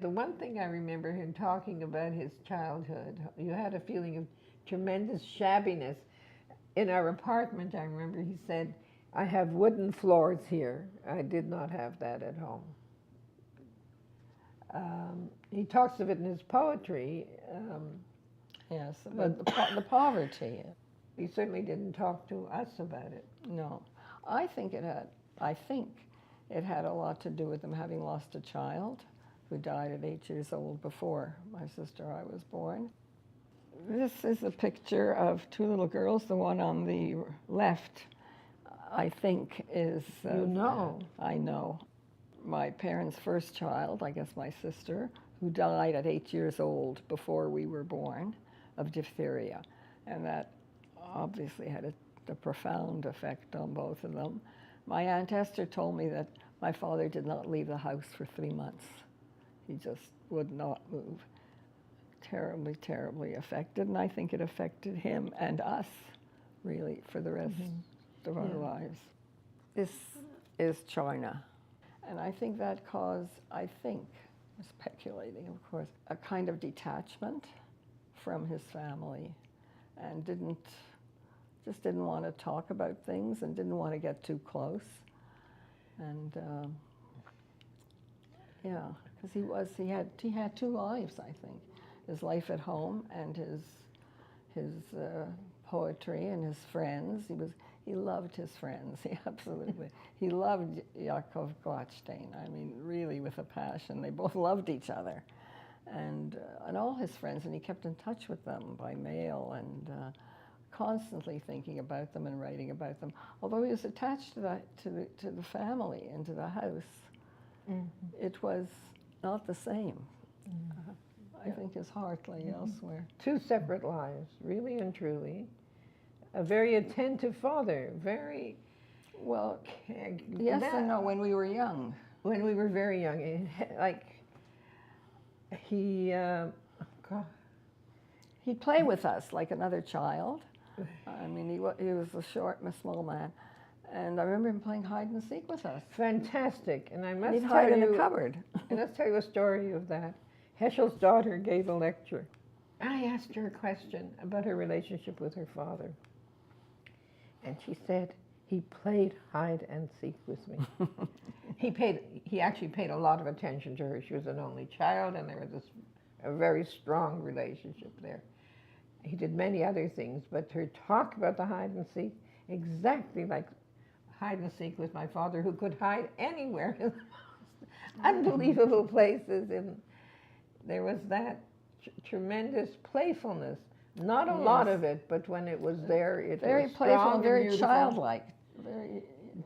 the one thing I remember him talking about his childhood, you had a feeling of tremendous shabbiness. In our apartment, I remember he said, I have wooden floors here. I did not have that at home. He talks of it in his poetry. Yes, but the poverty. He certainly didn't talk to us about it. No, I think it had a lot to do with them having lost a child who died at 8 years old before my sister and I was born. This is a picture of two little girls. The one on the left, I think, is... You know. I know. My parents' first child, I guess my sister, who died at 8 years old before we were born of diphtheria. And that obviously had a profound effect on both of them. My Aunt Esther told me that my father did not leave the house for 3 months. He just would not move. Terribly, terribly affected, and I think it affected him and us, really, for the rest of our lives. This is China, and I think that caused, I'm speculating, of course, a kind of detachment from his family, and just didn't want to talk about things and didn't want to get too close. And yeah, because he had two lives, I think. His life at home and his poetry and his friends. He loved his friends. He absolutely he loved Yakov Gladstein. I mean, really with a passion. They both loved each other, and all his friends. And he kept in touch with them by mail and constantly thinking about them and writing about them. Although he was attached to the family and to the house, it was not the same. I think is hardly elsewhere. Two separate lives, really and truly. A very attentive father, very... Well, yes and no, when we were young. When we were very young, he'd play with us like another child. I mean, he was a short, small man. And I remember him playing hide and seek with us. Fantastic. And he'd hide in the cupboard. And let's tell you a story of that. Heschel's daughter gave a lecture. I asked her a question about her relationship with her father. And she said, he played hide and seek with me. He actually paid a lot of attention to her. She was an only child, and there was a very strong relationship there. He did many other things, but her talk about the hide and seek, exactly like hide and seek with my father, who could hide anywhere in the most unbelievable places. There was that tremendous playfulness. Not a lot of it, but when it was there, it very was playful and very beautiful. Childlike. Very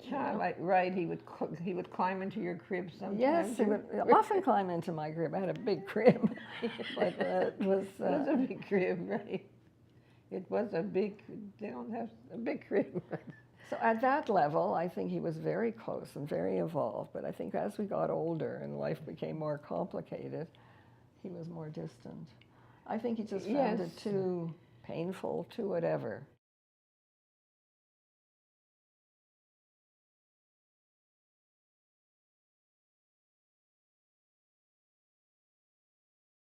childlike, right? He would climb into your crib sometimes. Yes, he would often climb into my crib. I had a big crib, but it was a big crib, right? It was a big. They don't have a big crib. So at that level, I think he was very close and very involved. But I think as we got older and life became more complicated, he was more distant. I think he just found it too painful, too whatever.